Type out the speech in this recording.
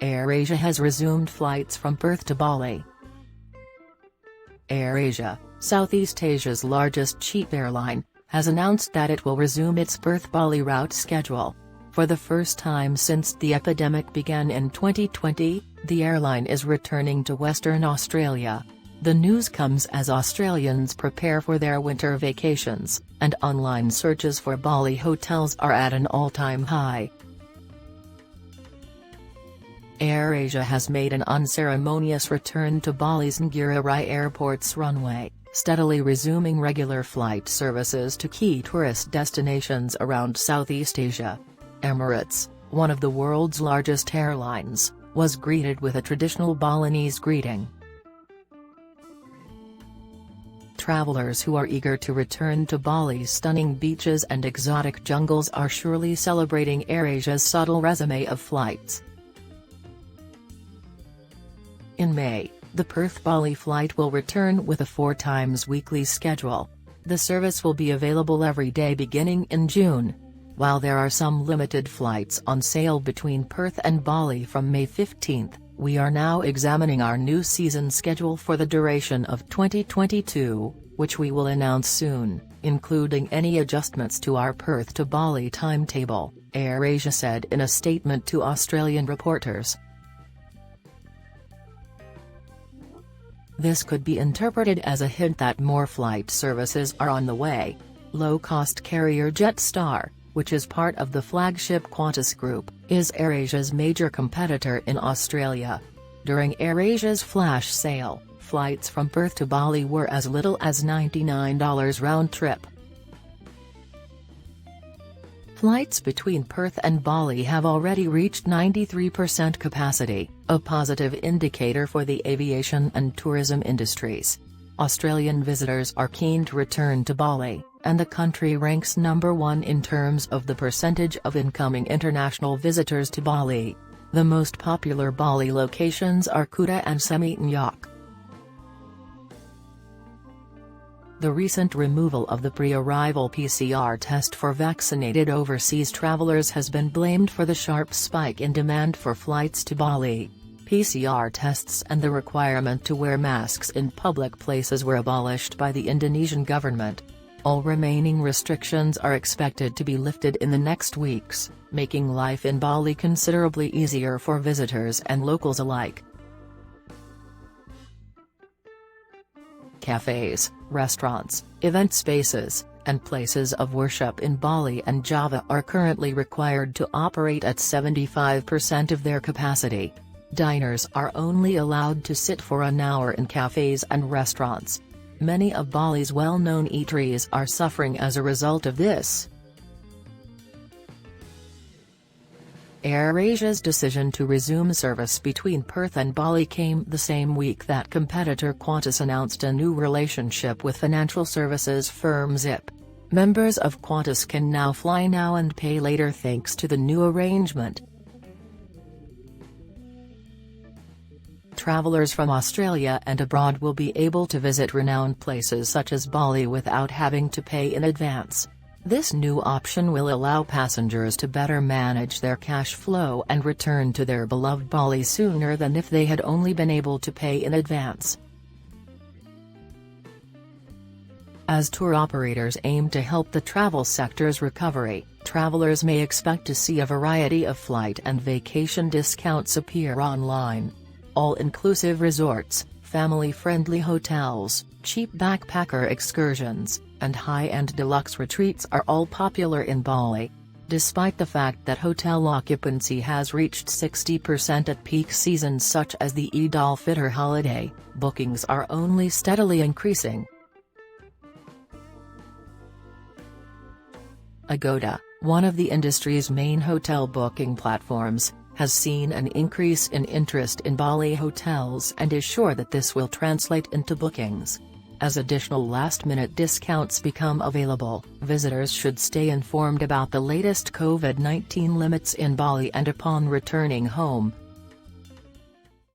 AirAsia has resumed flights from Perth to Bali. AirAsia, Southeast Asia's largest cheap airline, has announced that it will resume its Perth-Bali route schedule. For the first time since the epidemic began in 2020, the airline is returning to Western Australia. The news comes as Australians prepare for their winter vacations, and online searches for Bali hotels are at an all-time high. AirAsia has made an unceremonious return to Bali's Ngurah Rai Airport's runway, steadily resuming regular flight services to key tourist destinations around Southeast Asia. Emirates, one of the world's largest airlines, was greeted with a traditional Balinese greeting. Travelers who are eager to return to Bali's stunning beaches and exotic jungles are surely celebrating AirAsia's subtle resume of flights. In May, the Perth-Bali flight will return with a 4 times weekly schedule. The service will be available every day beginning in June. While there are some limited flights on sale between Perth and Bali from May 15, we are now examining our new season schedule for the duration of 2022, which we will announce soon, including any adjustments to our Perth to Bali timetable, AirAsia said in a statement to Australian reporters. This could be interpreted as a hint that more flight services are on the way. Low-cost carrier Jetstar, which is part of the flagship Qantas Group, is AirAsia's major competitor in Australia. During AirAsia's flash sale, flights from Perth to Bali were as little as $99 round-trip. Flights between Perth and Bali have already reached 93% capacity, a positive indicator for the aviation and tourism industries. Australian visitors are keen to return to Bali, and the country ranks number 1 in terms of the percentage of incoming international visitors to Bali. The most popular Bali locations are Kuta and Seminyak. The recent removal of the pre-arrival PCR test for vaccinated overseas travelers has been blamed for the sharp spike in demand for flights to Bali. PCR tests and the requirement to wear masks in public places were abolished by the Indonesian government. All remaining restrictions are expected to be lifted in the next weeks, making life in Bali considerably easier for visitors and locals alike. Cafes, restaurants, event spaces, and places of worship in Bali and Java are currently required to operate at 75% of their capacity. Diners are only allowed to sit for an hour in cafes and restaurants. Many of Bali's well-known eateries are suffering as a result of this. AirAsia's decision to resume service between Perth and Bali came the same week that competitor Qantas announced a new relationship with financial services firm Zip. Members of Qantas can now fly now and pay later thanks to the new arrangement. Travelers from Australia and abroad will be able to visit renowned places such as Bali without having to pay in advance. This new option will allow passengers to better manage their cash flow and return to their beloved Bali sooner than if they had only been able to pay in advance. As tour operators aim to help the travel sector's recovery, travelers may expect to see a variety of flight and vacation discounts appear online. All-inclusive resorts, family-friendly hotels, cheap backpacker excursions, and high-end deluxe retreats are all popular in Bali. Despite the fact that hotel occupancy has reached 60% at peak seasons such as the Eid al-Fitr holiday, bookings are only steadily increasing. Agoda, one of the industry's main hotel booking platforms, has seen an increase in interest in Bali hotels and is sure that this will translate into bookings. As additional last-minute discounts become available, visitors should stay informed about the latest COVID-19 limits in Bali and upon returning home,